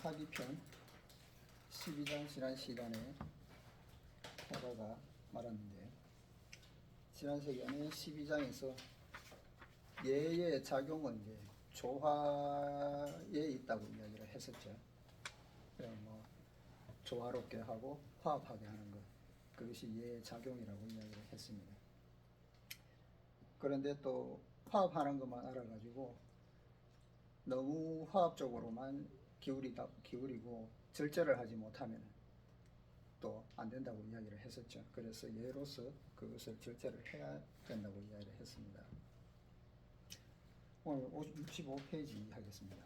사기편 12장 지난 시간에 하다가 말았는데, 지난 시간에 12장에서 예의 작용은 이제 조화에 있다고 이야기를 했었죠. 뭐 조화롭게 하고 화합하게 하는 것, 그것이 예의 작용이라고 이야기를 했습니다. 그런데 또 화합하는 것만 알아가지고 너무 화합적으로만 기울이고 절제를 하지 못하면 또 안 된다고 이야기를 했었죠. 그래서 예로서 그것을 절제를 해야 된다고 이야기를 했습니다. 오늘 65페이지 하겠습니다.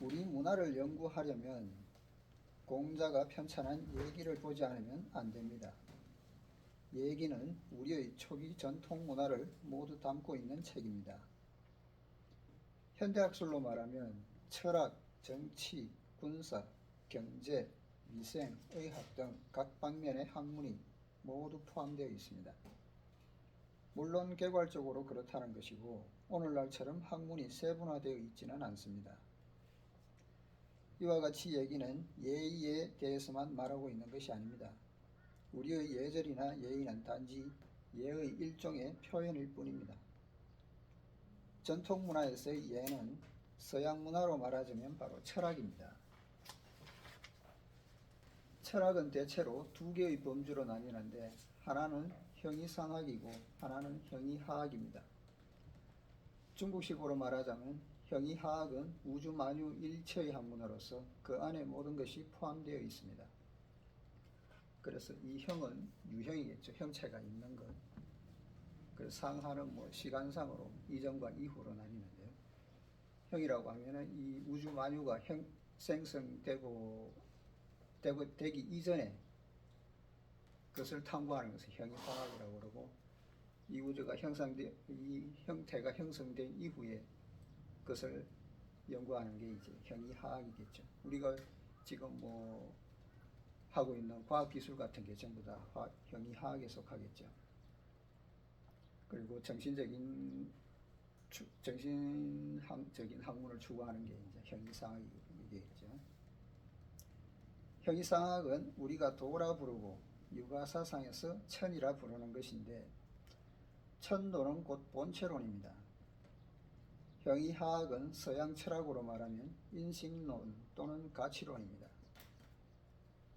우리 문화를 연구하려면 공자가 편찬한 예기를 보지 않으면 안 됩니다. 예기는 우리의 초기 전통 문화를 모두 담고 있는 책입니다. 현대학술로 말하면 철학, 정치, 군사, 경제, 위생, 의학 등 각 방면의 학문이 모두 포함되어 있습니다. 물론 개괄적으로 그렇다는 것이고 오늘날처럼 학문이 세분화되어 있지는 않습니다. 이와 같이 얘기는 예의에 대해서만 말하고 있는 것이 아닙니다. 우리의 예절이나 예의는 단지 예의 일종의 표현일 뿐입니다. 전통 문화에서의 예는 서양 문화로 말하자면 바로 철학입니다. 철학은 대체로 두 개의 범주로 나뉘는데, 하나는 형이상학이고 하나는 형이하학입니다. 중국식으로 말하자면 형이하학은 우주만유 일체의 학문으로서 그 안에 모든 것이 포함되어 있습니다. 그래서 이 형은 유형이겠죠. 형체가 있는 것. 그래서 상하는 시간상으로 이전과 이후로 나뉘는데요. 형이라고 하면은 이 우주 만유가 되기 이전에 그것을 탐구하는 것을 형이화학이라고 그러고, 이 우주가 이 형태가 형성된 이후에 그것을 연구하는 게 이제 형이화학이겠죠. 우리가 지금 하고 있는 과학기술 같은 게 전부 다 형이화학에 속하겠죠. 그리고 정신적인 학문을 추구하는 게 이제 형이상학이겠죠. 형이상학은 우리가 도라 부르고 유가사상에서 천이라 부르는 것인데, 천도는 곧 본체론입니다. 형이하학은 서양 철학으로 말하면 인식론 또는 가치론입니다.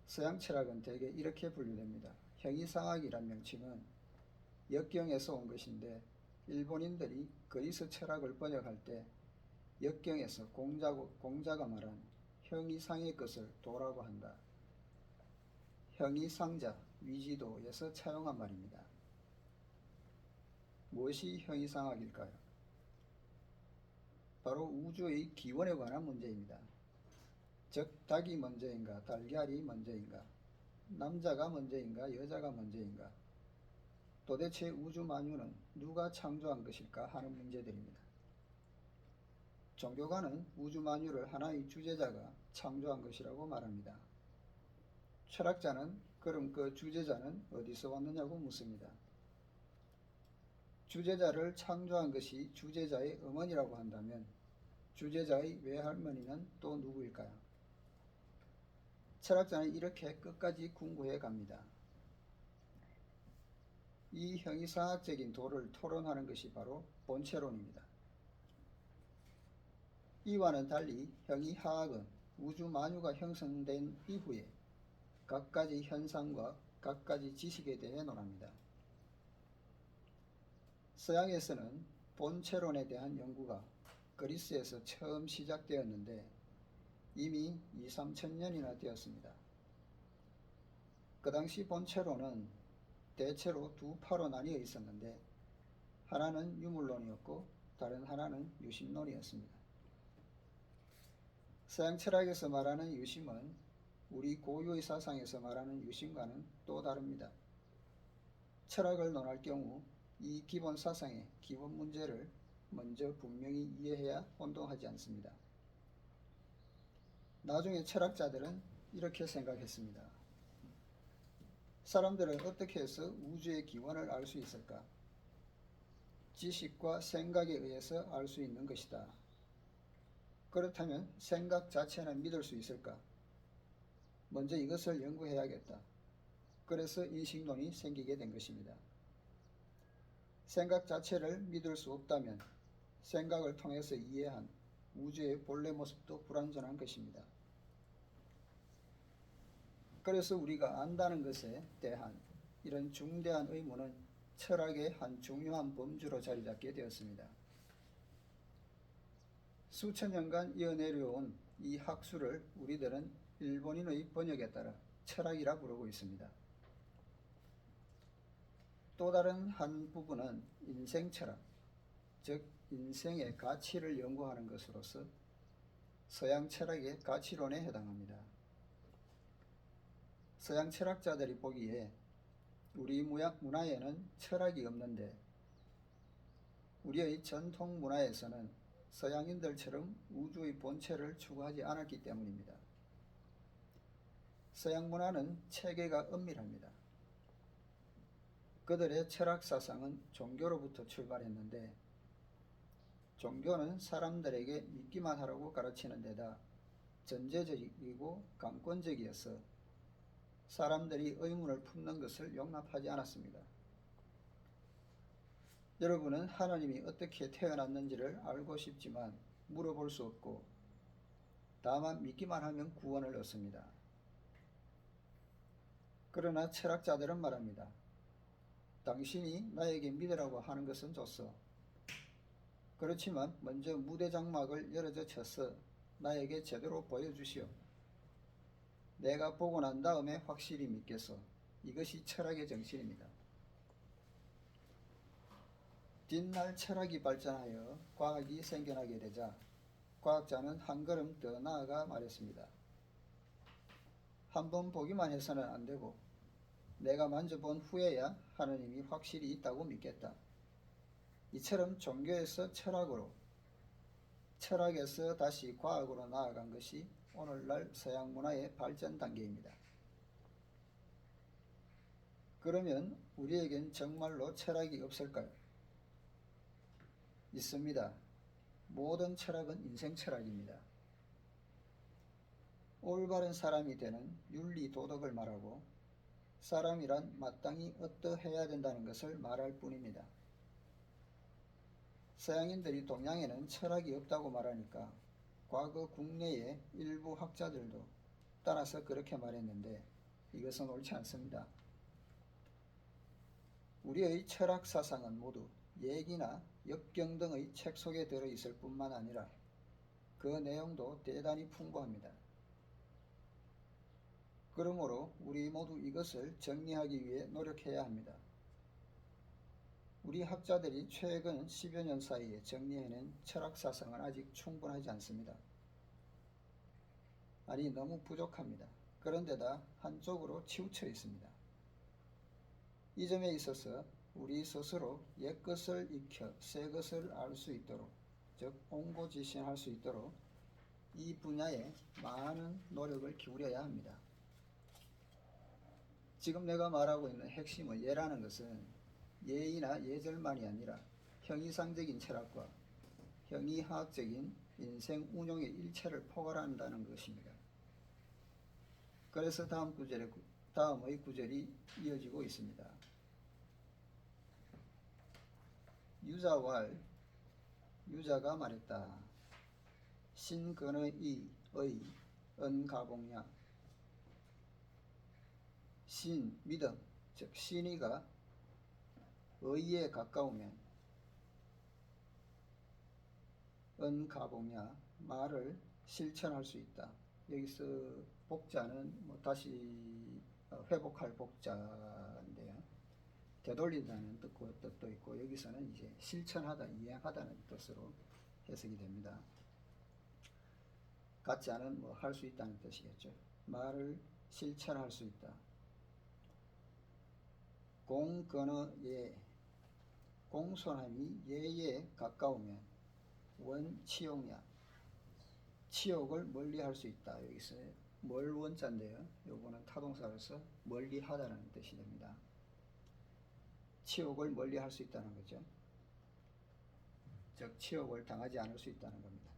서양 철학은 대개 이렇게 분류됩니다. 형이상학이란 명칭은 역경에서 온 것인데, 일본인들이 그리스 철학을 번역할 때 역경에서 공자가 말한 형이상의 것을 도라고 한다. 형이상자, 위지도에서 차용한 말입니다. 무엇이 형이상학일까요? 바로 우주의 기원에 관한 문제입니다. 즉, 닭이 먼저인가 달걀이 먼저인가, 남자가 먼저인가 여자가 먼저인가, 도대체 우주 만유는 누가 창조한 것일까 하는 문제들입니다. 종교가는 우주 만유를 하나의 주재자가 창조한 것이라고 말합니다. 철학자는 그럼 그 주재자는 어디서 왔느냐고 묻습니다. 주재자를 창조한 것이 주재자의 어머니라고 한다면 주재자의 외할머니는 또 누구일까요? 철학자는 이렇게 끝까지 궁구해 갑니다. 이 형이상학적인 도를 토론하는 것이 바로 본체론입니다. 이와는 달리 형이하학은 우주 만유가 형성된 이후에 갖가지 현상과 갖가지 지식에 대해 논합니다. 서양에서는 본체론에 대한 연구가 그리스에서 처음 시작되었는데 이미 2~3천년이나 되었습니다. 그 당시 본체론은 대체로 두 파로 나뉘어 있었는데, 하나는 유물론이었고 다른 하나는 유심론이었습니다. 서양 철학에서 말하는 유심은 우리 고유의 사상에서 말하는 유심과는 또 다릅니다. 철학을 논할 경우 이 기본 사상의 기본 문제를 먼저 분명히 이해해야 혼동하지 않습니다. 나중에 철학자들은 이렇게 생각했습니다. 사람들은 어떻게 해서 우주의 기원을 알 수 있을까? 지식과 생각에 의해서 알 수 있는 것이다. 그렇다면 생각 자체는 믿을 수 있을까? 먼저 이것을 연구해야겠다. 그래서 인식론이 생기게 된 것입니다. 생각 자체를 믿을 수 없다면 생각을 통해서 이해한 우주의 본래 모습도 불완전한 것입니다. 그래서 우리가 안다는 것에 대한 이런 중대한 의무는 철학의 한 중요한 범주로 자리 잡게 되었습니다. 수천 년간 이어내려온 이 학술을 우리들은 일본인의 번역에 따라 철학이라 부르고 있습니다. 또 다른 한 부분은 인생 철학, 즉 인생의 가치를 연구하는 것으로서 서양 철학의 가치론에 해당합니다. 서양 철학자들이 보기에 우리 문화에는 철학이 없는데 우리의 전통 문화에서는 서양인들처럼 우주의 본체를 추구하지 않았기 때문입니다. 서양 문화는 체계가 엄밀합니다. 그들의 철학 사상은 종교로부터 출발했는데 종교는 사람들에게 믿기만 하라고 가르치는 데다 전제적이고 강권적이어서 사람들이 의문을 품는 것을 용납하지 않았습니다. 여러분은 하나님이 어떻게 태어났는지를 알고 싶지만 물어볼 수 없고 다만 믿기만 하면 구원을 얻습니다. 그러나 철학자들은 말합니다. 당신이 나에게 믿으라고 하는 것은 좋소. 그렇지만 먼저 무대 장막을 열어져 쳐서 나에게 제대로 보여주시오. 내가 보고 난 다음에 확실히 믿겠소. 이것이 철학의 정신입니다. 뒷날 철학이 발전하여 과학이 생겨나게 되자 과학자는 한 걸음 더 나아가 말했습니다. 한번 보기만 해서는 안 되고 내가 만져본 후에야 하느님이 확실히 있다고 믿겠다. 이처럼 종교에서 철학으로, 철학에서 다시 과학으로 나아간 것이 오늘날 서양 문화의 발전 단계입니다. 그러면 우리에겐 정말로 철학이 없을까요? 있습니다. 모든 철학은 인생 철학입니다. 올바른 사람이 되는 윤리 도덕을 말하고 사람이란 마땅히 어떠해야 된다는 것을 말할 뿐입니다. 서양인들이 동양에는 철학이 없다고 말하니까 과거 국내의 일부 학자들도 따라서 그렇게 말했는데 이것은 옳지 않습니다. 우리의 철학 사상은 모두 얘기나 역경 등의 책 속에 들어있을 뿐만 아니라 그 내용도 대단히 풍부합니다. 그러므로 우리 모두 이것을 정리하기 위해 노력해야 합니다. 우리 학자들이 최근 10여 년 사이에 정리해낸 철학 사상은 아직 충분하지 않습니다. 아니, 너무 부족합니다. 그런데다 한쪽으로 치우쳐 있습니다. 이 점에 있어서 우리 스스로 옛것을 익혀 새것을 알 수 있도록, 즉 옹고지신할 수 있도록 이 분야에 많은 노력을 기울여야 합니다. 지금 내가 말하고 있는 핵심의 예라는 것은 예의나 예절만이 아니라 형이상적인 철학과 형이화학적인 인생 운용의 일체를 포괄한다는 것입니다. 그래서 다음의 구절이 이어지고 있습니다. 유자가 말했다. 신근의 은가봉야. 신, 믿음, 즉 신의가 의에 가까우면 은가봉야, 말을 실천할 수 있다. 여기서 복자는 다시 회복할 복자인데요. 되돌린다는 뜻도 있고 여기서는 이제 실천하다, 이행하다는 뜻으로 해석이 됩니다. 가짜는 할 수 있다는 뜻이겠죠. 말을 실천할 수 있다. 공건의 공손함이 예에 가까우면 원치욕야, 치욕을 멀리할 수 있다. 여기서 멀원자인데요. 요거는 타동사로서 멀리하다는 뜻이 됩니다. 치욕을 멀리할 수 있다는 거죠. 즉 치욕을 당하지 않을 수 있다는 겁니다.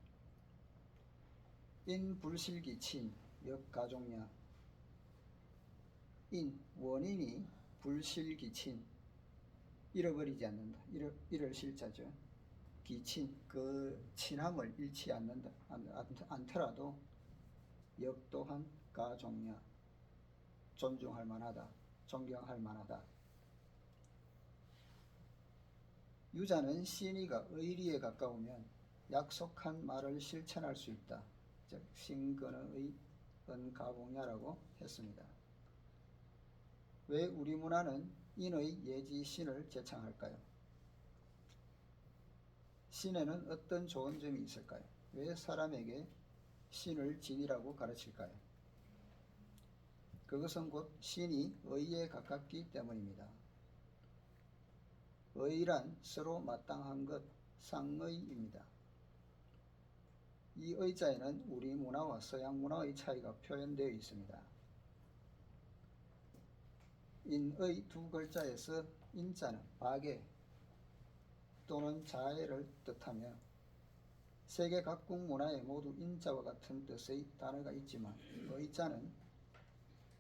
인 불실기친 역가종냐. 인 원인이 불실기친 잃어버리지 않는다. 잃을 실자죠. 기친 그 친함을 잃지 않는다. 않더라도 역 또한 가종냐 존중할 만하다. 존경할 만하다. 유자는 신의가 의리에 가까우면 약속한 말을 실천할 수 있다. 즉 신근의 은가봉야라고 했습니다. 왜 우리 문화는 인의 예지 신을 제창할까요? 신에는 어떤 좋은 점이 있을까요? 왜 사람에게 신을 진이라고 가르칠까요? 그것은 곧 신이 의에 가깝기 때문입니다. 의란 서로 마땅한 것, 상의입니다. 이 의자에는 우리 문화와 서양 문화의 차이가 표현되어 있습니다. 인의 두 글자에서 인자는 박애 또는 자애를 뜻하며 세계 각국 문화에 모두 인자와 같은 뜻의 단어가 있지만 의자는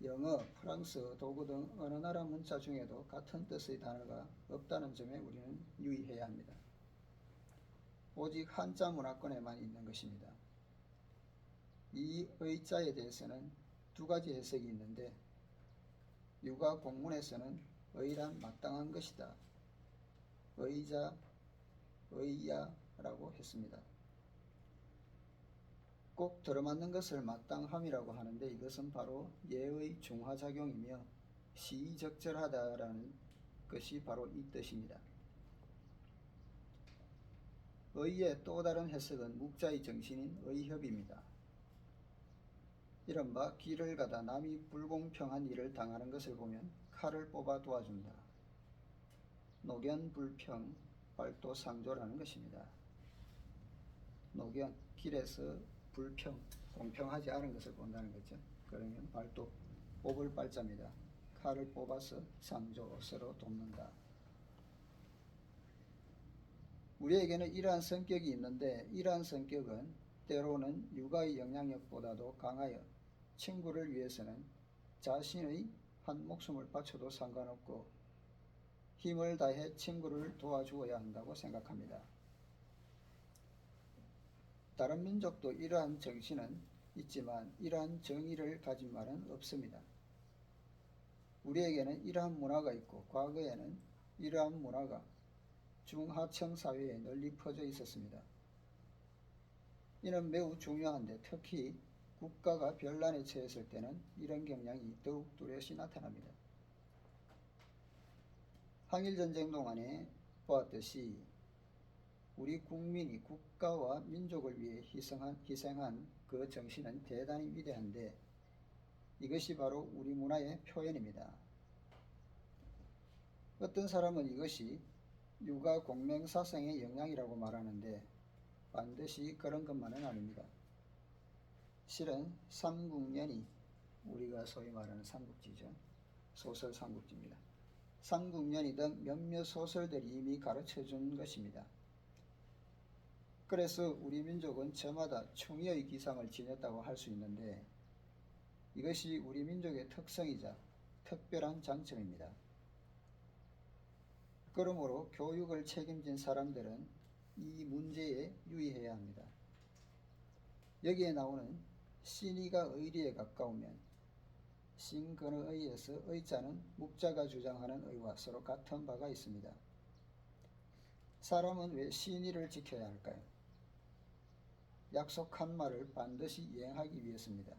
영어, 프랑스, 도구 등 어느 나라 문자 중에도 같은 뜻의 단어가 없다는 점에 우리는 유의해야 합니다. 오직 한자 문화권에만 있는 것입니다. 이 의자에 대해서는 두 가지 해석이 있는데 유가 공문에서는 의란 마땅한 것이다. 의자, 의야라고 했습니다. 꼭 들어맞는 것을 마땅함이라고 하는데 이것은 바로 예의 중화작용이며 시의적절하다라는 것이 바로 이 뜻입니다. 의의 또 다른 해석은 묵자의 정신인 의협입니다. 이른바 길을 가다 남이 불공평한 일을 당하는 것을 보면 칼을 뽑아 도와준다. 노견불평, 발도상조라는 것입니다. 노견, 길에서 불평, 공평하지 않은 것을 본다는 거죠. 그러면 발도, 뽑을 발자입니다. 칼을 뽑아서 상조, 서로 돕는다. 우리에게는 이러한 성격이 있는데 이러한 성격은 때로는 육아의 영향력보다도 강하여 친구를 위해서는 자신의 한 목숨을 바쳐도 상관없고 힘을 다해 친구를 도와주어야 한다고 생각합니다. 다른 민족도 이러한 정신은 있지만 이러한 정의를 가진 말은 없습니다. 우리에게는 이러한 문화가 있고 과거에는 이러한 문화가 중하층 사회에 널리 퍼져 있었습니다. 이는 매우 중요한데 특히 국가가 변란에 처했을 때는 이런 경향이 더욱 뚜렷이 나타납니다. 항일전쟁 동안에 보았듯이 우리 국민이 국가와 민족을 위해 희생한 그 정신은 대단히 위대한데 이것이 바로 우리 문화의 표현입니다. 어떤 사람은 이것이 육아 공명사상의 영향이라고 말하는데 반드시 그런 것만은 아닙니다. 실은 삼국연이 우리가 소위 말하는 삼국지죠. 소설 삼국지입니다. 삼국연이 등 몇몇 소설들이 이미 가르쳐준 것입니다. 그래서 우리 민족은 저마다 충의의 기상을 지녔다고 할 수 있는데 이것이 우리 민족의 특성이자 특별한 장점입니다. 그러므로 교육을 책임진 사람들은 이 문제에 유의해야 합니다. 여기에 나오는 신의가 의리에 가까우면 신근의 의에서 의자는 묵자가 주장하는 의와 서로 같은 바가 있습니다. 사람은 왜 신의를 지켜야 할까요? 약속한 말을 반드시 이행하기 위해서입니다.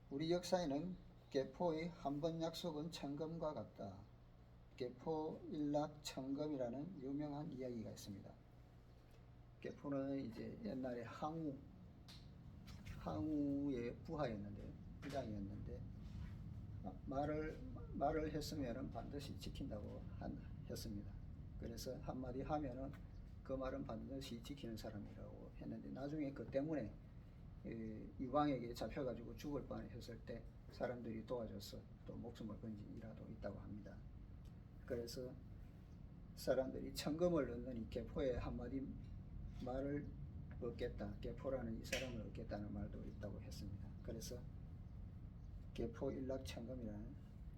우리 역사에는 계포의 한 번 약속은 천금과 같다. 계포일락천금이라는 유명한 이야기가 있습니다. 계포는 이제 옛날에 항우의 부하였는데 부장이었는데 말을 했으면은 반드시 지킨다고 했습니다. 그래서 한마디 하면은 그 말은 반드시 지키는 사람이라고 했는데 나중에 그 때문에 이방에게 잡혀가지고 죽을 뻔했을 때 사람들이 도와줘서 또 목숨을 건진 일화도 있다고 합니다. 그래서 사람들이 천금을 넣는 이 계포의 한마디 말을 얻겠다. 계포라는 이 사람을 얻겠다는 말도 있다고 했습니다. 그래서 계포 일락천금이라는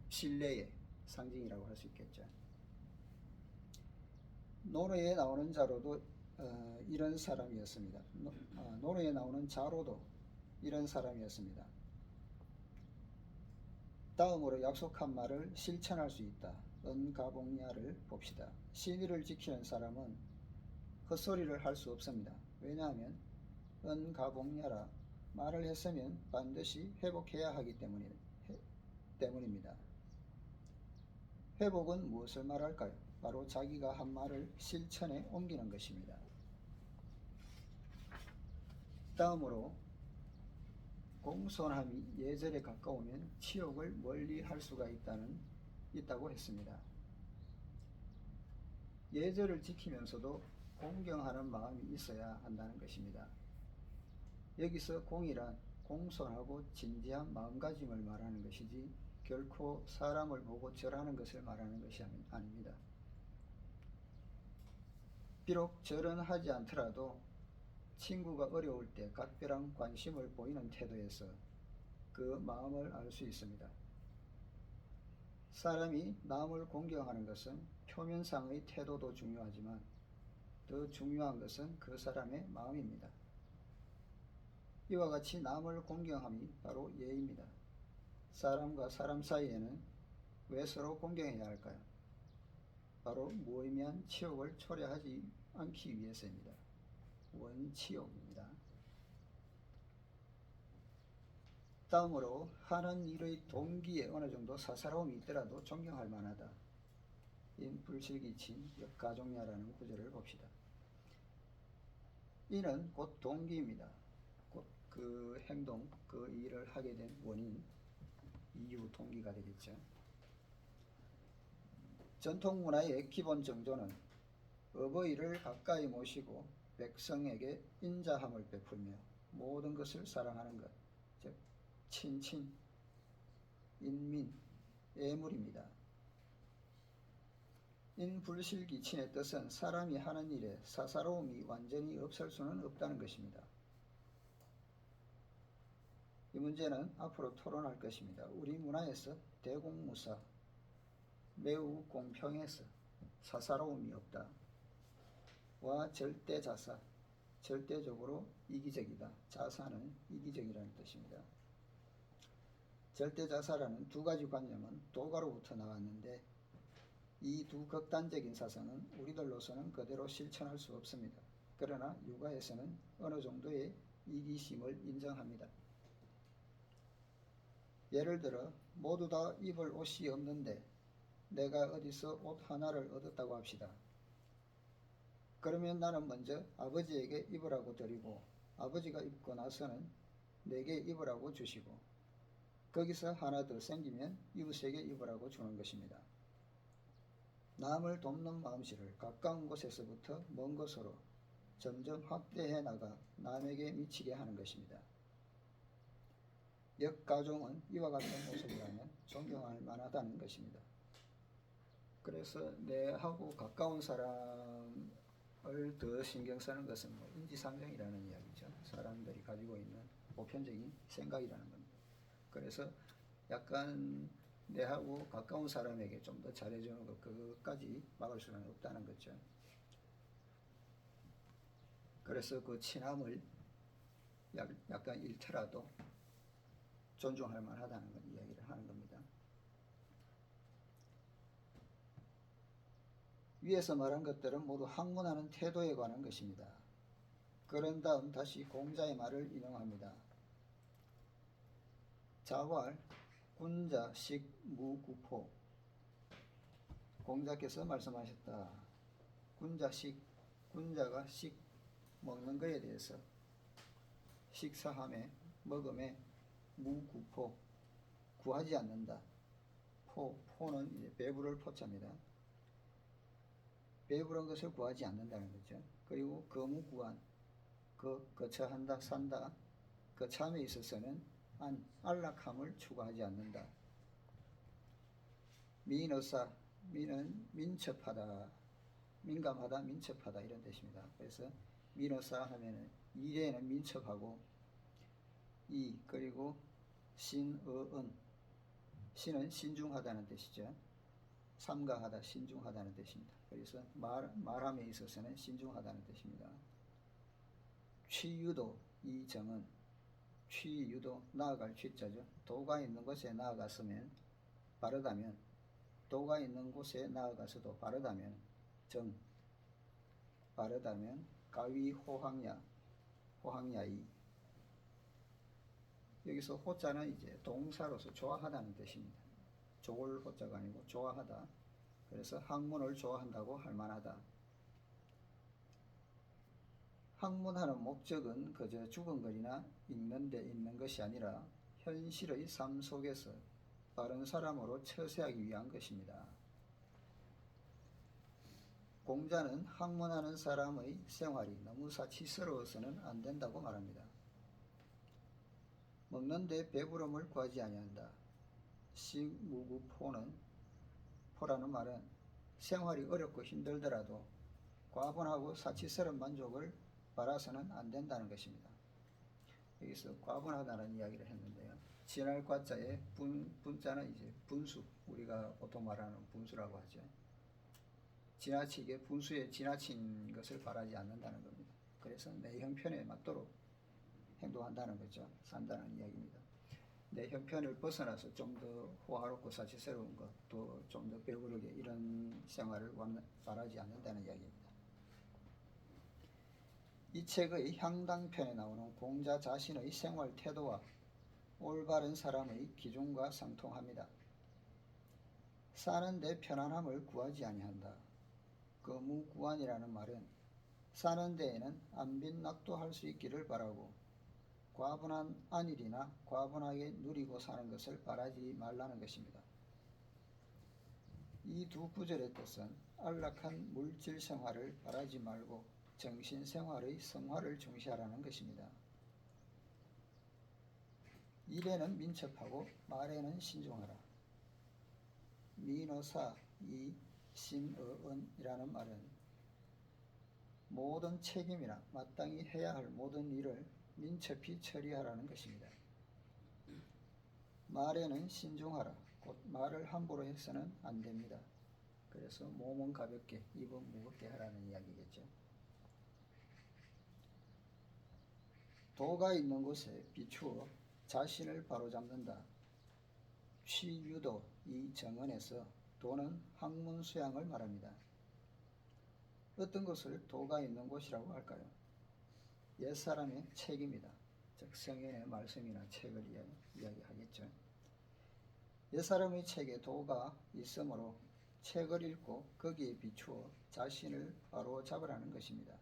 신뢰의 상징이라고 할 수 있겠죠. 노래에 나오는 자로도 이런 사람이었습니다. 노래에 나오는 자로도 이런 사람이었습니다. 다음으로 약속한 말을 실천할 수 있다. 은가봉야를 봅시다. 신의를 지키는 사람은 헛소리를 할 수 없습니다. 왜냐하면 은가봉야라 말을 했으면 반드시 회복해야 하기 때문입니다. 회복은 무엇을 말할까요? 바로 자기가 한 말을 실천에 옮기는 것입니다. 다음으로 공손함이 예절에 가까우면 치욕을 멀리 할 수가 있다고 했습니다. 예절을 지키면서도 공경하는 마음이 있어야 한다는 것입니다. 여기서 공이란 공손하고 진지한 마음가짐을 말하는 것이지 결코 사람을 보고 절하는 것을 말하는 것이 아닙니다. 비록 절은 하지 않더라도 친구가 어려울 때 각별한 관심을 보이는 태도에서 그 마음을 알 수 있습니다. 사람이 남을 공경하는 것은 표면상의 태도도 중요하지만 더 중요한 것은 그 사람의 마음입니다. 이와 같이 남을 공경함이 바로 예입니다. 사람과 사람 사이에는 왜 서로 공경해야 할까요? 바로 무의미한 치욕을 초래하지 않기 위해서입니다. 원치욕입니다. 다음으로 하는 일의 동기에 어느 정도 사사로움이 있더라도 존경할 만하다. 인불실기친 역가종야라는 구절을 봅시다. 이는 곧 동기입니다. 곧 그 행동, 그 일을 하게 된 원인, 이유, 동기가 되겠죠. 전통문화의 기본 정조는 어버이를 가까이 모시고 백성에게 인자함을 베풀며 모든 것을 사랑하는 것, 즉 친친, 인민, 애물입니다. 인불실기친의 뜻은 사람이 하는 일에 사사로움이 완전히 없을 수는 없다는 것입니다. 이 문제는 앞으로 토론할 것입니다. 우리 문화에서 대공무사, 매우 공평해서 사사로움이 없다. 와 절대자사, 절대적으로 이기적이다. 자사는 이기적이라는 뜻입니다. 절대자사라는 두 가지 관념은 도가로부터 나왔는데 이 두 극단적인 사상은 우리들로서는 그대로 실천할 수 없습니다. 그러나 육아에서는 어느 정도의 이기심을 인정합니다. 예를 들어 모두 다 입을 옷이 없는데 내가 어디서 옷 하나를 얻었다고 합시다. 그러면 나는 먼저 아버지에게 입으라고 드리고 아버지가 입고 나서는 내게 입으라고 주시고 거기서 하나 더 생기면 이웃에게 입으라고 주는 것입니다. 남을 돕는 마음씨를 가까운 곳에서부터 먼 곳으로 점점 확대해 나가 남에게 미치게 하는 것입니다. 역가종은 이와 같은 모습이라면 존경할 만하다는 것입니다. 그래서 내하고 가까운 사람을 더 신경 쓰는 것은 인지상정이라는 이야기죠. 사람들이 가지고 있는 보편적인 생각이라는 겁니다. 그래서 약간 내하고 가까운 사람에게 좀 더 잘해주는 것, 그것까지 막을 수는 없다는 거죠. 그래서 그 친함을 약간 잃더라도 존중할 만하다는 건 이야기를 하는 겁니다. 위에서 말한 것들은 모두 항문하는 태도에 관한 것입니다. 그런 다음 다시 공자의 말을 인용합니다. 자활, 군자, 식, 무구포. 공자께서 말씀하셨다. 군자식, 군자가 식, 먹는 것에 대해서 식사함에, 먹음에, 무구포, 구하지 않는다. 포는 이제 배부를 포자입니다. 배부른 것을 구하지 않는다는 거죠. 그리고 거무구한, 거처한다, 산다, 그 참에 있어서는 안락함을 추구하지 않는다. 민어사, 민은 민첩하다, 민감하다, 민첩하다 이런 뜻입니다. 그래서 민어사 하면은 이래에는 민첩하고 이 그리고 신어은 신은 신중하다는 뜻이죠. 삼가하다 신중하다는 뜻입니다. 그래서 말함에 있어서는 신중하다는 뜻입니다. 취유도 이 정은 취유도 나아갈 취자죠. 도가 있는 곳에 나아갔으면 바르다면 도가 있는 곳에 나아가서도 바르다면 정 바르다면 가위 호황야이 여기서 호자는 이제 동사로서 좋아하다는 뜻입니다. 좋을 호자가 아니고 좋아하다. 그래서 학문을 좋아한다고 할 만하다. 학문하는 목적은 그저 죽은 글이나 읽는 데 있는 것이 아니라 현실의 삶 속에서 바른 사람으로 처세하기 위한 것입니다. 공자는 학문하는 사람의 생활이 너무 사치스러워서는 안 된다고 말합니다. 먹는데 배부름을 구하지 아니한다. 식무구포는 포라는 말은 생활이 어렵고 힘들더라도 과분하고 사치스러운 만족을 바라서는 안 된다는 것입니다. 여기서 과분하다는 이야기를 했는데요. 지날 과자에 분자는 이제 분수, 우리가 보통 말하는 분수라고 하죠. 지나치게 분수에 지나친 것을 바라지 않는다는 겁니다. 그래서 내 형편에 맞도록 행동한다는 거죠. 산다는 이야기입니다. 내 형편을 벗어나서 좀 더 호화롭고 사치스러운 것, 또 좀 더 배부르게 이런 생활을 바라지 않는다는 이야기입니다. 이 책의 향당편에 나오는 공자 자신의 생활 태도와 올바른 사람의 기준과 상통합니다. 사는데 편안함을 구하지 아니한다. 거무구안이라는 말은 사는 데에는 안빈낙도할 수 있기를 바라고 과분한 안일이나 과분하게 누리고 사는 것을 바라지 말라는 것입니다. 이 두 구절의 뜻은 안락한 물질 생활을 바라지 말고 정신 생활의 성화를 중시하라는 것입니다. 일에는 민첩하고 말에는 신중하라. 민어사 이 신어은이라는 말은 모든 책임이나 마땅히 해야 할 모든 일을 민첩히 처리하라는 것입니다. 말에는 신중하라. 곧 말을 함부로 해서는 안 됩니다. 그래서 몸은 가볍게 입은 무겁게 하라는 이야기겠죠. 도가 있는 곳에 비추어 자신을 바로잡는다. 취유도 이 정언에서 도는 학문 수양을 말합니다. 어떤 것을 도가 있는 곳이라고 할까요? 옛사람의 책입니다. 즉 성인의 말씀이나 책을 이야기하겠죠. 옛사람의 책에 도가 있으므로 책을 읽고 거기에 비추어 자신을 바로잡으라는 것입니다.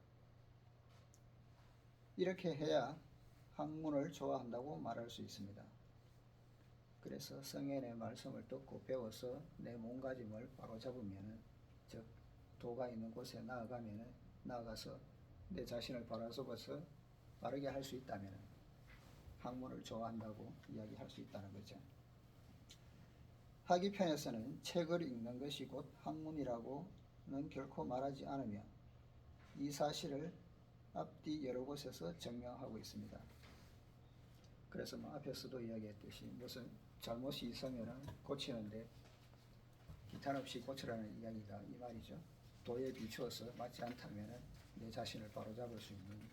이렇게 해야 학문을 좋아한다고 말할 수 있습니다. 그래서 성인의 말씀을 듣고 배워서 내 몸가짐을 바로잡으면, 즉 도가 있는 곳에 나아가서 내 자신을 바로잡아서 바르게 할 수 있다면 학문을 좋아한다고 이야기할 수 있다는 거죠. 학위편에서는 책을 읽는 것이 곧 학문이라고는 결코 말하지 않으며 이 사실을 앞뒤 여러 곳에서 증명하고 있습니다. 그래서 앞에서도 이야기했듯이 무슨 잘못이 있으면 고치는데 기탄 없이 고치라는 이야기가 이 말이죠. 도에 비추어서 맞지 않다면 내 자신을 바로잡을 수 있는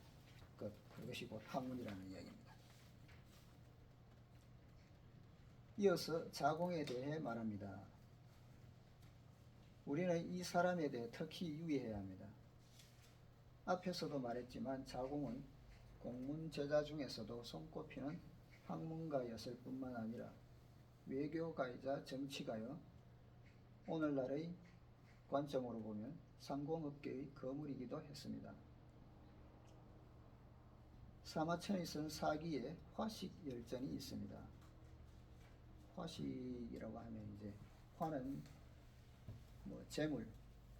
것, 그것이 곧 학문이라는 이야기입니다. 이어서 자공에 대해 말합니다. 우리는 이 사람에 대해 특히 유의해야 합니다. 앞에서도 말했지만 자공은 공문 제자 중에서도 손꼽히는 학문가였을 뿐만 아니라 외교가이자 정치가여 오늘날의 관점으로 보면 상공업계의 거물이기도 했습니다. 사마천이 쓴 사기에 화식 열전이 있습니다. 화식이라고 하면 이제 화는 뭐 재물,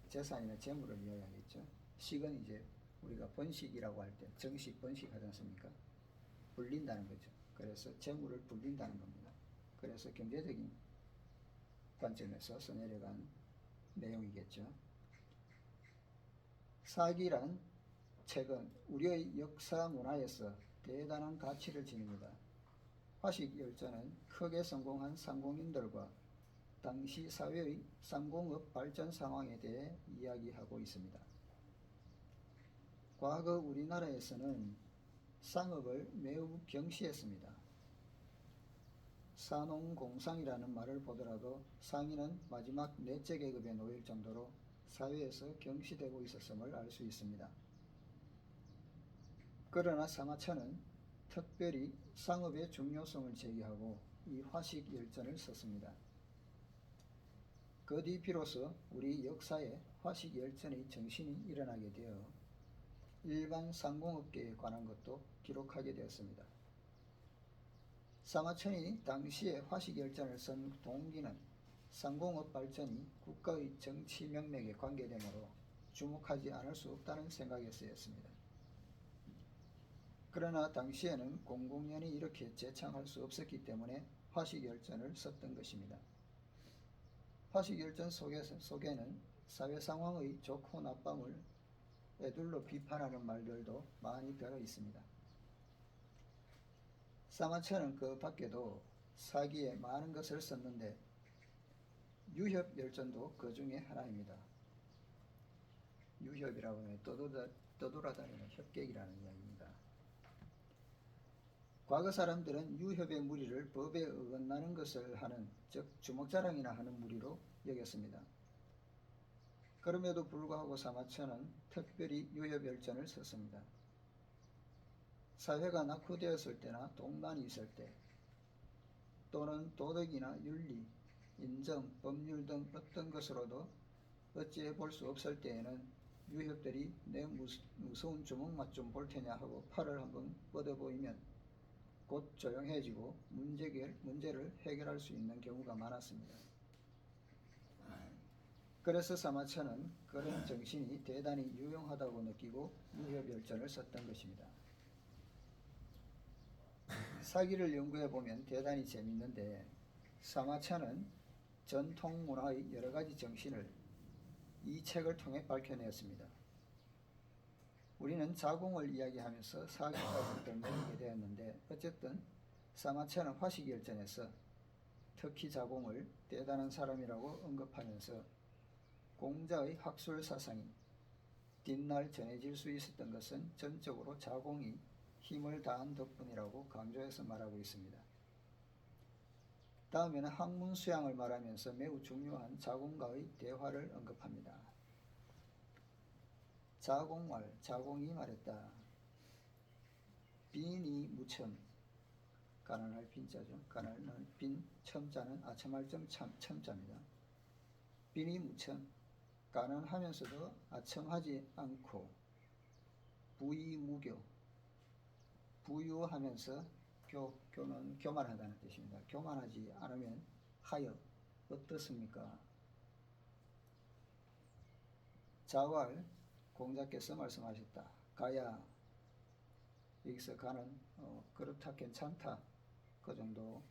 재산이나 재물을 이야기하겠죠. 식은 이제 우리가 번식이라고 할 때 정식, 번식 하지 않습니까? 불린다는 거죠. 그래서 재물을 불린다는 겁니다. 그래서 경제적인 관점에서 써내려간 내용이겠죠. 사기란 책은 우리의 역사 문화에서 대단한 가치를 지닙니다. 화식 열전은 크게 성공한 상공인들과 당시 사회의 쌍공업 발전 상황에 대해 이야기하고 있습니다. 과거 우리나라에서는 쌍업을 매우 경시했습니다. 산농공상이라는 말을 보더라도 상인은 마지막 넷째 계급에 놓일 정도로 사회에서 경시되고 있었음을 알 수 있습니다. 그러나 사마천은 특별히 상업의 중요성을 제기하고 이 화식 열전을 썼습니다. 그 뒤 비로소 우리 역사에 화식 열전의 정신이 일어나게 되어 일반 상공업계에 관한 것도 기록하게 되었습니다. 사마천이 당시에 화식 열전을 쓴 동기는 상공업 발전이 국가의 정치 명맥에 관계되므로 주목하지 않을 수 없다는 생각에서였습니다. 그러나 당시에는 공공연히 이렇게 제창할 수 없었기 때문에 화식 열전을 썼던 것입니다. 화식 열전 속에는 사회 상황의 좋고 나쁨을 애둘러 비판하는 말들도 많이 들어 있습니다. 사마천은 그 밖에도 사기에 많은 것을 썼는데 유협 열전도 그 중에 하나입니다. 유협이라고 하면 떠돌아다니는 협객이라는 이야기입니다. 과거 사람들은 유협의 무리를 법에 어긋나는 것을 하는, 즉 주먹자랑이나 하는 무리로 여겼습니다. 그럼에도 불구하고 사마천은 특별히 유협 열전을 썼습니다. 사회가 낙후되었을 때나 동난이 있을 때, 또는 도덕이나 윤리, 인정, 법률 등 어떤 것으로도 어찌해 볼 수 없을 때에는 유협들이 내 무서운 주먹맛 좀 볼 테냐 하고 팔을 한번 뻗어 보이면 곧 조용해지고 문제를 해결할 수 있는 경우가 많았습니다. 그래서 사마천은 그런 정신이 대단히 유용하다고 느끼고 유협 열전을 썼던 것입니다. 사기를 연구해 보면 대단히 재밌는데 사마천은 전통 문화의 여러 가지 정신을 이 책을 통해 밝혀내었습니다. 우리는 자공을 이야기하면서 사기까지 들먹이게 되었는데 어쨌든 사마천은 화식 열전에서 특히 자공을 대단한 사람이라고 언급하면서 공자의 학술 사상이 뒷날 전해질 수 있었던 것은 전적으로 자공이 힘을 다한 덕분이라고 강조해서 말하고 있습니다. 다음에는 학문 수양을 말하면서 매우 중요한 자공과의 대화를 언급합니다. 자공말, 자공이 말했다. 빈이 무첨, 가난할 빈자죠. 가난할 빈, 첨자는 아첨할점 첨자입니다. 빈이 무첨, 가난하면서도 아첨하지 않고 부의무교, 부유하면서 교는 교만하다는 뜻입니다. 교만하지 않으면 하여 어떻습니까? 자왈, 공자께서 말씀하셨다. 가야, 여기서 가는 그렇다, 괜찮다, 그 정도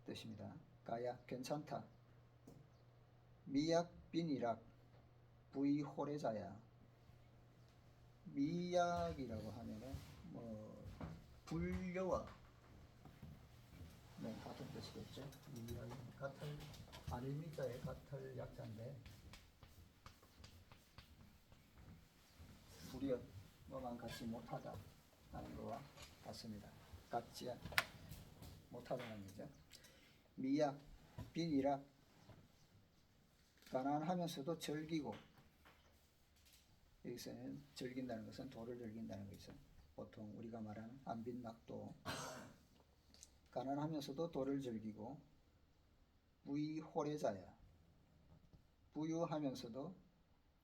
뜻입니다. 가야, 괜찮다. 미약, 빈이락, 부의호래자야. 미약이라고 하면은 불려와 같은 뜻이겠죠. 미약이 같을, 안일미자의 같을 약자인데 불여 뭐만 같지 못하다 하는 것과 같습니다. 같지 못하다는 거죠. 미약, 빈이락, 가난하면서도 즐기고, 여기서는 즐긴다는 것은 도를 즐긴다는 것이죠. 보통 우리가 말하는 안빈낙도, 가난하면서도 도를 즐기고 부의호래자야. 부유하면서도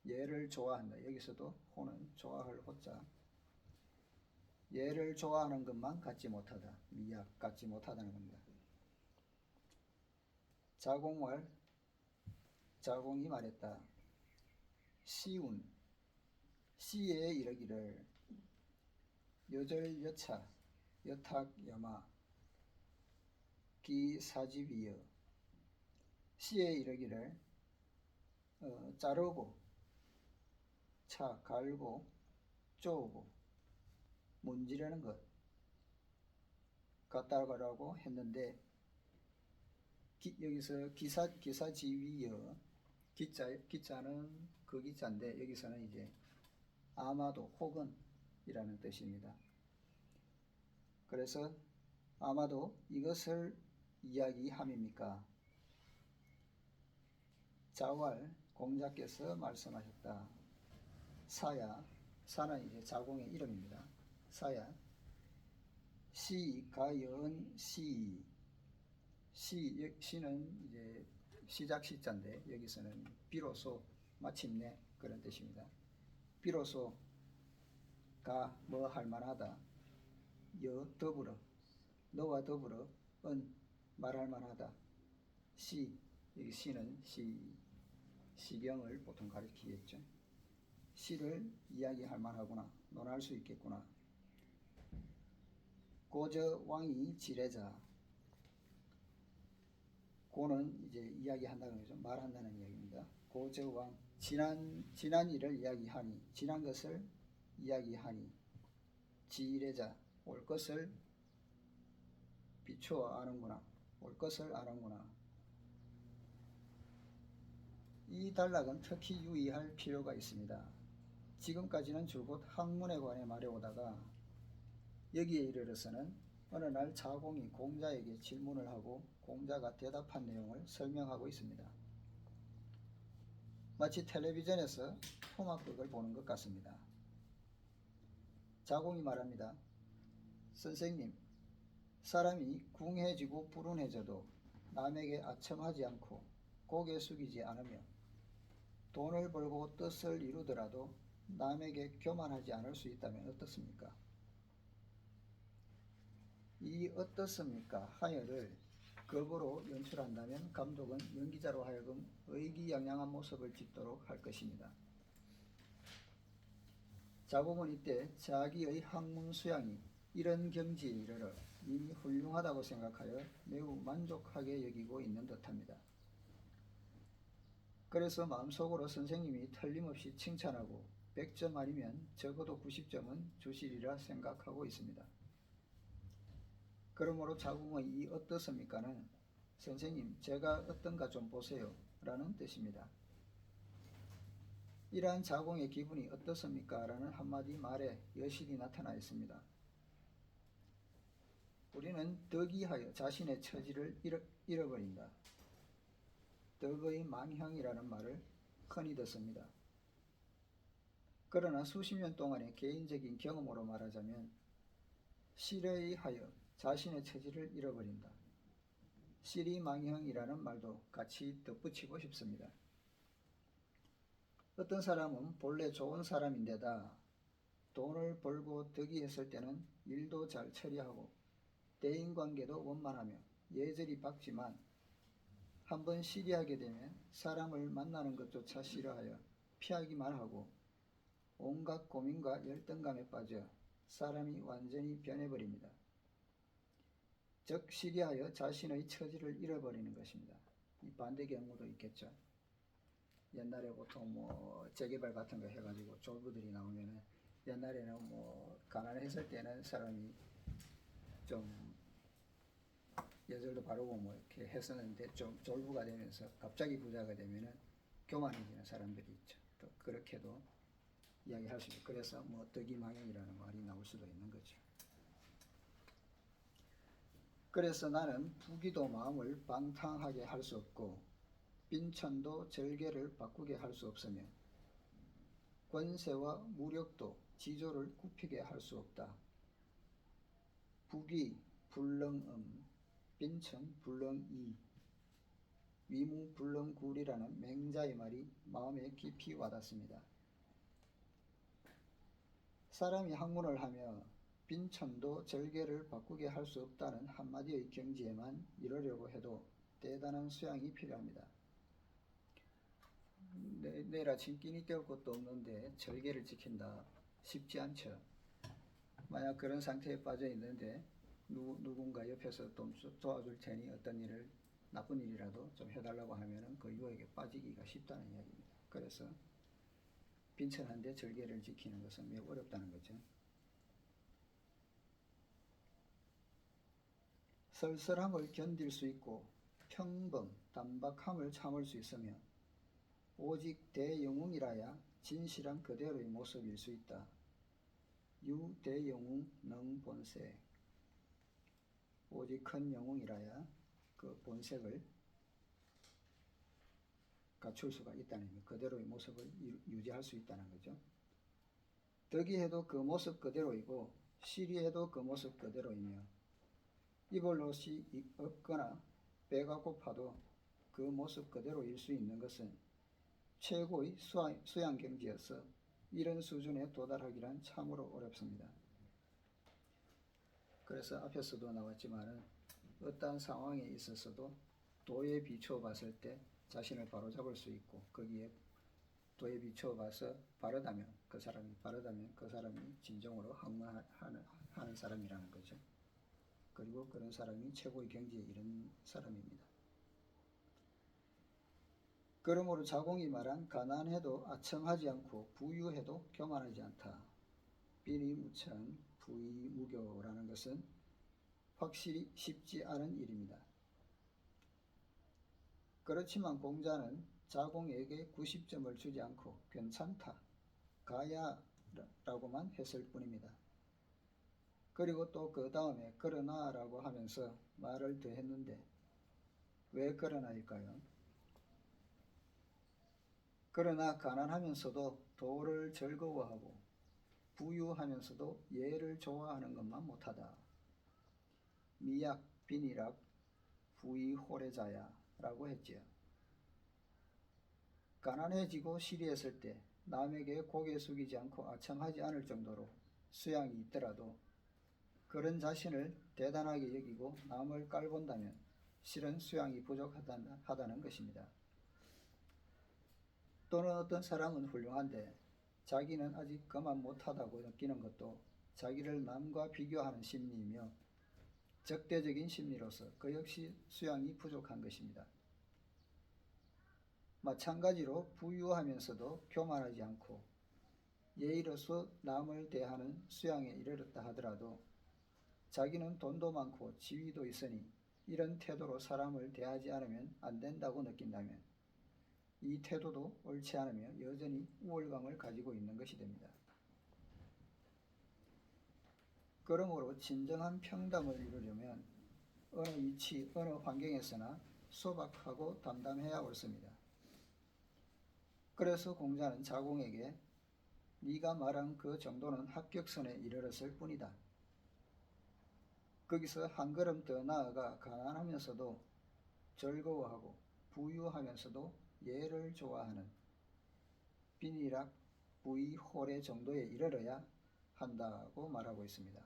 예를 좋아한다. 여기서도 호는 좋아할 호자. 예를 좋아하는 것만 갖지 못하다. 미약, 갖지 못하다는 겁니다. 자공왈, 자공이 말했다. 시운, 시에 이르기를 여절 여차, 여탁 여마, 기사지위여. 시에 이르기를 자르고, 차 갈고, 쪼고 문지르는 것 같다라고 했는데 여기서 기사지위여 기자는 그 기자인데 여기서는 이제 아마도 혹은 이라는 뜻입니다. 그래서 아마도 이것을 이야기함입니까? 자왈 공자께서 말씀하셨다. 사는 이제 자공의 이름입니다. 사야 시가연 시는 이제 시작 시자인데 여기서는 비로소 마침내 그런 뜻입니다. 비로소 가 뭐 할만하다. 더불어 너와 더불어 말할 만하다. 여기 시는 시경을 보통 가리키겠죠. 시를 이야기할 만하구나. 논할 수 있겠구나. 고저 왕이 지레자. 고는 이제 이야기한다는 거죠. 말한다는 이야기입니다. 고저 왕 지난 일을 이야기하니 지난 것을 이야기하니 지레자 올 것을 비추어 아는구나. 올 것을 아는구나. 이 단락은 특히 유의할 필요가 있습니다. 지금까지는 줄곧 학문에 관해 말해오다가 여기에 이르러서는 어느 날 자공이 공자에게 질문을 하고 공자가 대답한 내용을 설명하고 있습니다. 마치 텔레비전에서 토막극을 보는 것 같습니다. 자공이 말합니다. 선생님, 사람이 궁해지고 불운해져도 남에게 아첨하지 않고 고개 숙이지 않으며 돈을 벌고 뜻을 이루더라도 남에게 교만하지 않을 수 있다면 어떻습니까? 이 어떻습니까? 하여를 극으로 연출한다면 감독은 연기자로 하여금 의기양양한 모습을 짓도록 할 것입니다. 자공은 이때 자기의 학문 수양이 이런 경지에 이르러 이미 훌륭하다고 생각하여 매우 만족하게 여기고 있는 듯합니다. 그래서 마음속으로 선생님이 틀림없이 칭찬하고 100점 아니면 적어도 90점은 주시리라 생각하고 있습니다. 그러므로 자궁의 이 어떻습니까는 선생님 제가 어떤가 좀 보세요 라는 뜻입니다. 이러한 자궁의 기분이 어떻습니까? 라는 한마디 말에 여실히 나타나 있습니다. 우리는 덕이하여 자신의 처지를 잃어버린다. 덕의 망형이라는 말을 흔히 듣습니다. 그러나 수십 년 동안의 개인적인 경험으로 말하자면 실의하여 자신의 처지를 잃어버린다. 실의망형이라는 말도 같이 덧붙이고 싶습니다. 어떤 사람은 본래 좋은 사람인데다 돈을 벌고 덕이했을 때는 일도 잘 처리하고 대인관계도 원만하며 예절이 밝지만 한번 시리하게 되면 사람을 만나는 것조차 싫어하여 피하기만 하고 온갖 고민과 열등감에 빠져 사람이 완전히 변해버립니다. 즉 시리하여 자신의 처지를 잃어버리는 것입니다. 이 반대 경우도 있겠죠. 옛날에 보통 뭐 재개발 같은 거 해가지고 졸부들이 나오면은 옛날에는 뭐 가난했을 때는 사람이 좀 예절도 바르고 뭐 이렇게 했었는데 좀 졸부가 되면서 갑자기 부자가 되면은 교만해지는 사람들이 있죠. 또 그렇게도 이야기할 수 있고 그래서 뭐 덕이망형이라는 말이 나올 수도 있는 거죠. 그래서 나는 부귀도 마음을 방탕하게 할 수 없고 빈천도 절개를 바꾸게 할 수 없으며 권세와 무력도 지조를 굽히게 할 수 없다. 부귀 불능음, 빈천 불능이, 위무 불능굴이라는 맹자의 말이 마음에 깊이 와닿습니다. 사람이 학문을 하며 빈천도 절개를 바꾸게 할 수 없다는 한마디의 경지에만 이르려고 해도 대단한 수양이 필요합니다. 내일 아침 끼니 때울 것도 없는데 절개를 지킨다. 쉽지 않죠. 만약 그런 상태에 빠져 있는데 누군가 옆에서 좀 도와줄 테니 어떤 일을 나쁜 일이라도 좀 해달라고 하면은 그 유혹에 빠지기가 쉽다는 이야기입니다. 그래서 빈천한데 절개를 지키는 것은 매우 어렵다는 거죠. 쓸쓸함을 견딜 수 있고 평범, 단박함을 참을 수 있으며 오직 대영웅이라야 진실한 그대로의 모습일 수 있다. 유대영웅 능본색. 오직 큰 영웅이라야 그 본색을 갖출 수가 있다는 것, 그대로의 모습을 유지할 수 있다는 거죠. 덕이해도 그 모습 그대로이고 시리해도 그 모습 그대로이며 입을 옷이 없거나 배가 고파도 그 모습 그대로일 수 있는 것은 최고의 수양 경지여서 이런 수준에 도달하기란 참으로 어렵습니다. 그래서 앞에서도 나왔지만은 어떠한 상황에 있어서도 도에 비추어 봤을 때 자신을 바로잡을 수 있고 거기에 도에 비추어 봐서 바르다면 그 사람이 진정으로 학문하는 사람이라는 거죠. 그리고 그런 사람이 최고의 경지에 이른 사람입니다. 그러므로 자공이 말한 가난해도 아첨하지 않고 부유해도 교만하지 않다. 비리무천 부의무교라는 것은 확실히 쉽지 않은 일입니다. 그렇지만 공자는 자공에게 90점을 주지 않고 괜찮다, 가야라고만 했을 뿐입니다. 그리고 또 그 다음에 그러나라고 하면서 말을 더했는데 왜 그러나일까요? 그러나 가난하면서도 도를 즐거워하고 부유하면서도 예를 좋아하는 것만 못하다. 미약, 빈이락, 부의호래자야 라고 했지요. 가난해지고 시리했을 때 남에게 고개 숙이지 않고 아첨하지 않을 정도로 수양이 있더라도 그런 자신을 대단하게 여기고 남을 깔본다면 실은 수양이 부족하다는 것입니다. 또는 어떤 사람은 훌륭한데 자기는 아직 그만 못하다고 느끼는 것도 자기를 남과 비교하는 심리이며 적대적인 심리로서 그 역시 수양이 부족한 것입니다. 마찬가지로 부유하면서도 교만하지 않고 예의로서 남을 대하는 수양에 이르렀다 하더라도 자기는 돈도 많고 지위도 있으니 이런 태도로 사람을 대하지 않으면 안 된다고 느낀다면 이 태도도 옳지 않으며 여전히 우월감을 가지고 있는 것이 됩니다. 그러므로 진정한 평담을 이루려면 어느 위치, 어느 환경에서나 소박하고 담담해야 옳습니다. 그래서 공자는 자공에게 네가 말한 그 정도는 합격선에 이르렀을 뿐이다. 거기서 한 걸음 더 나아가 가난하면서도 즐거워하고 부유하면서도 예를 좋아하는 빈이락 부의호래 정도에 이르러야 한다고 말하고 있습니다.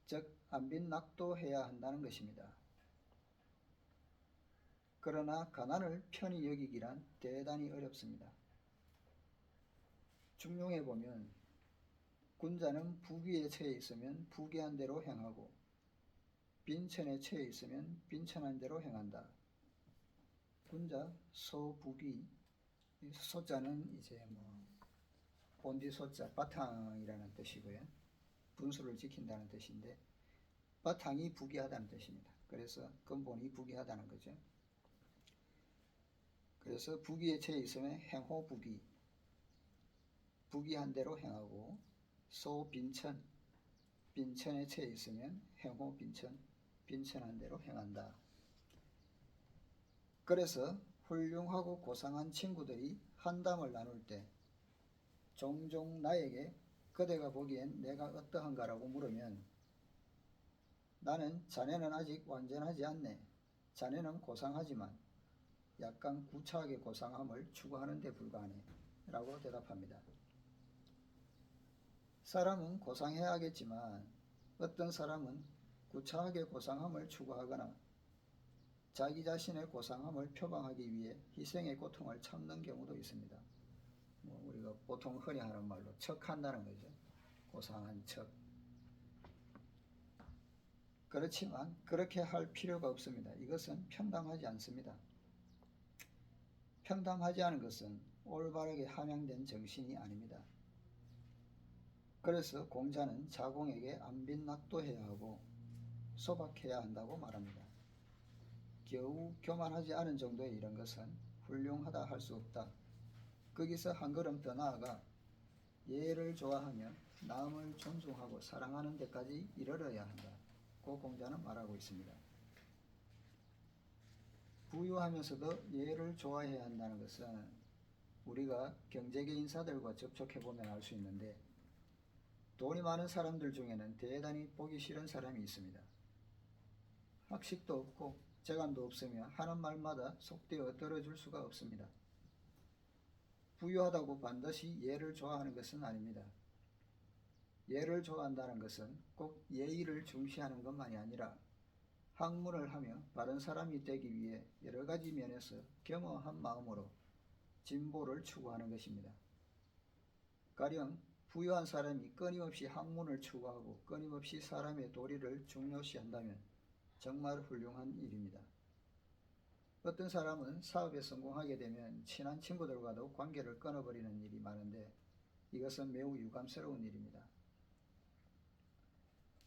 즉 안빈낙도해야 한다는 것입니다. 그러나 가난을 편히 여기기란 대단히 어렵습니다. 중용에 보면 군자는 부귀에 처해 있으면 부귀한 대로 행하고 빈천에 처해 있으면 빈천한 대로 행한다. 군자 소부귀, 소자는 이제 본디 소자 바탕이라는 뜻이고요. 분수를 지킨다는 뜻인데 바탕이 부귀하다는 뜻입니다. 그래서 근본이 부귀하다는 거죠. 그래서 부귀에 처해 있으면 행호부귀, 부귀한 대로 행하고 소빈천, 빈천에 처해 있으면 행호빈천, 빈천한 대로 행한다. 그래서 훌륭하고 고상한 친구들이 한담을 나눌 때 종종 나에게 그대가 보기엔 내가 어떠한가라고 물으면 나는 자네는 아직 완전하지 않네. 자네는 고상하지만 약간 구차하게 고상함을 추구하는 데 불과하네 라고 대답합니다. 사람은 고상해야겠지만 어떤 사람은 구차하게 고상함을 추구하거나 자기 자신의 고상함을 표방하기 위해 희생의 고통을 참는 경우도 있습니다. 우리가 보통 흔히 하는 말로 척한다는 거죠. 고상한 척. 그렇지만 그렇게 할 필요가 없습니다. 이것은 평담하지 않습니다. 평담하지 않은 것은 올바르게 함양된 정신이 아닙니다. 그래서 공자는 자공에게 안빈낙도해야 하고 소박해야 한다고 말합니다. 겨우 교만하지 않은 정도에 이런 것은 훌륭하다 할 수 없다. 거기서 한 걸음 더 나아가 예를 좋아하며 남을 존중하고 사랑하는 데까지 이르러야 한다. 고 공자는 말하고 있습니다. 부유하면서도 예를 좋아해야 한다는 것은 우리가 경제계 인사들과 접촉해보면 알 수 있는데 돈이 많은 사람들 중에는 대단히 보기 싫은 사람이 있습니다. 학식도 없고 재간도 없으며 하는 말마다 속되어 들어줄 수가 없습니다. 부유하다고 반드시 예를 좋아하는 것은 아닙니다. 예를 좋아한다는 것은 꼭 예의를 중시하는 것만이 아니라 학문을 하며 바른 사람이 되기 위해 여러 가지 면에서 겸허한 마음으로 진보를 추구하는 것입니다. 가령 부유한 사람이 끊임없이 학문을 추구하고 끊임없이 사람의 도리를 중요시한다면 정말 훌륭한 일입니다. 어떤 사람은 사업에 성공하게 되면 친한 친구들과도 관계를 끊어버리는 일이 많은데 이것은 매우 유감스러운 일입니다.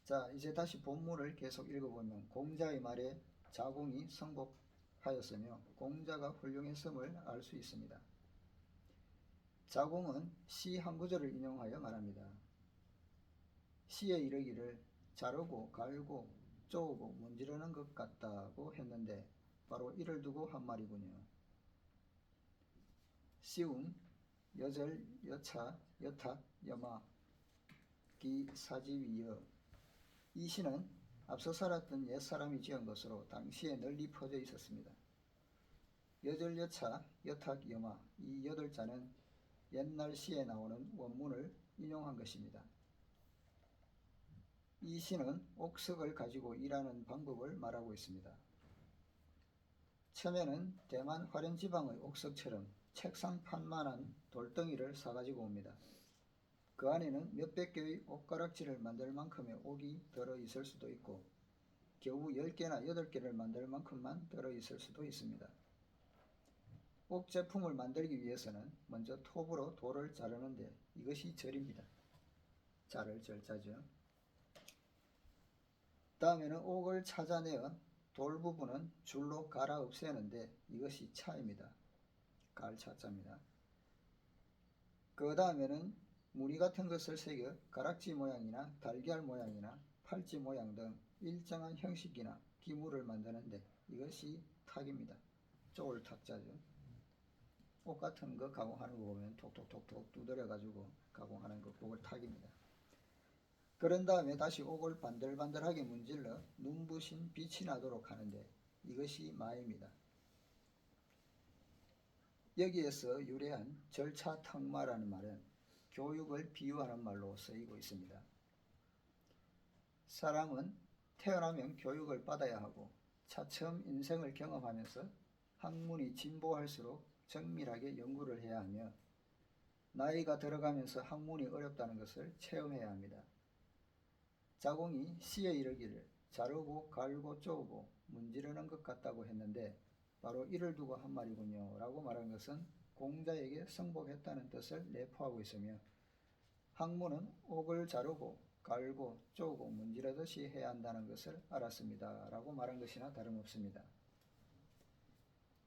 자, 이제 다시 본문을 계속 읽어보면 공자의 말에 자공이 성복하였으며 공자가 훌륭했음을 알 수 있습니다. 자공은 시 한 구절을 인용하여 말합니다. 시에 이르기를 자르고 갈고 쪼고 문지르는 것 같다고 했는데 바로 이를 두고 한 말이군요. 시운, 여절, 여차, 여탁, 여마, 기, 사지위여. 이 시는 앞서 살았던 옛사람이 지은 것으로 당시에 널리 퍼져 있었습니다. 여절, 여차, 여탁, 여마 이 8자는 옛날 시에 나오는 원문을 인용한 것입니다. 이 시는 옥석을 가지고 일하는 방법을 말하고 있습니다. 처음에는 대만 화련지방의 옥석처럼 책상판만한 돌덩이를 사가지고 옵니다. 그 안에는 몇백 개의 옥가락지를 만들 만큼의 옥이 들어있을 수도 있고 겨우 10개나 8개를 만들 만큼만 들어있을 수도 있습니다. 옥 제품을 만들기 위해서는 먼저 톱으로 돌을 자르는데 이것이 절입니다. 자를 절자죠. 다음에는 옥을 찾아내어 돌 부분은 줄로 갈아 없애는데 이것이 차입니다. 갈차자입니다. 그 다음에는 무늬 같은 것을 새겨 가락지 모양이나 달걀 모양이나 팔찌 모양 등 일정한 형식이나 기물을 만드는데 이것이 탁입니다. 쪼을 탁자죠. 옷 같은 거 가공하는 거 보면 톡톡톡톡 두드려 가지고 가공하는 거 그걸 탁입니다. 그런 다음에 다시 옥을 반들반들하게 문질러 눈부신 빛이 나도록 하는데 이것이 마입니다. 여기에서 유래한 절차턱마라는 말은 교육을 비유하는 말로 쓰이고 있습니다. 사람은 태어나면 교육을 받아야 하고 차츰 인생을 경험하면서 학문이 진보할수록 정밀하게 연구를 해야 하며 나이가 들어가면서 학문이 어렵다는 것을 체험해야 합니다. 자공이 시에 이르기를 자르고 갈고 쪼고 문지르는 것 같다고 했는데 바로 이를 두고 한 말이군요 라고 말한 것은 공자에게 성복했다는 뜻을 내포하고 있으며 학문은 옥을 자르고 갈고 쪼고 문지르듯이 해야 한다는 것을 알았습니다 라고 말한 것이나 다름없습니다.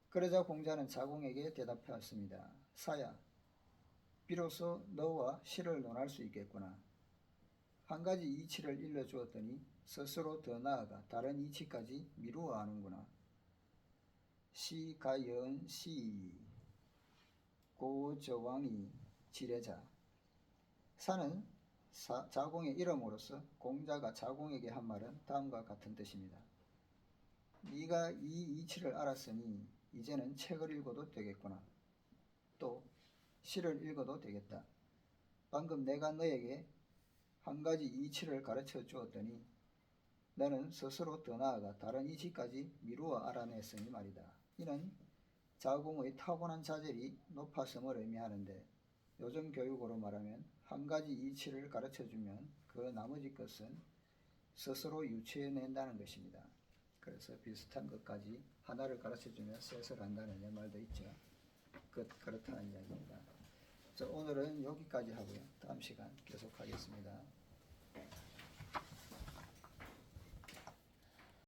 그러자 공자는 자공에게 대답하였습니다. 사야, 비로소 너와 시를 논할 수 있겠구나. 한 가지 이치를 일러주었더니 스스로 더 나아가 다른 이치까지 미루어 하는구나. 시가연 시 고저왕이 지뢰자. 사는 자공의 이름으로서 공자가 자공에게 한 말은 다음과 같은 뜻입니다. 네가 이 이치를 알았으니 이제는 책을 읽어도 되겠구나. 또 시를 읽어도 되겠다. 방금 내가 너에게 한 가지 이치를 가르쳐 주었더니 너는 스스로 더 나아가 다른 이치까지 미루어 알아냈으니 말이다. 이는 자공의 타고난 자질이 높았음을 의미하는데 요즘 교육으로 말하면 한 가지 이치를 가르쳐주면 그 나머지 것은 스스로 유추해낸다는 것입니다. 그래서 비슷한 것까지 하나를 가르쳐주면 셋을 한다는 말도 있죠. 그렇다는 이야기입니다. 자, 오늘은 여기까지 하고요. 다음 시간 계속하겠습니다.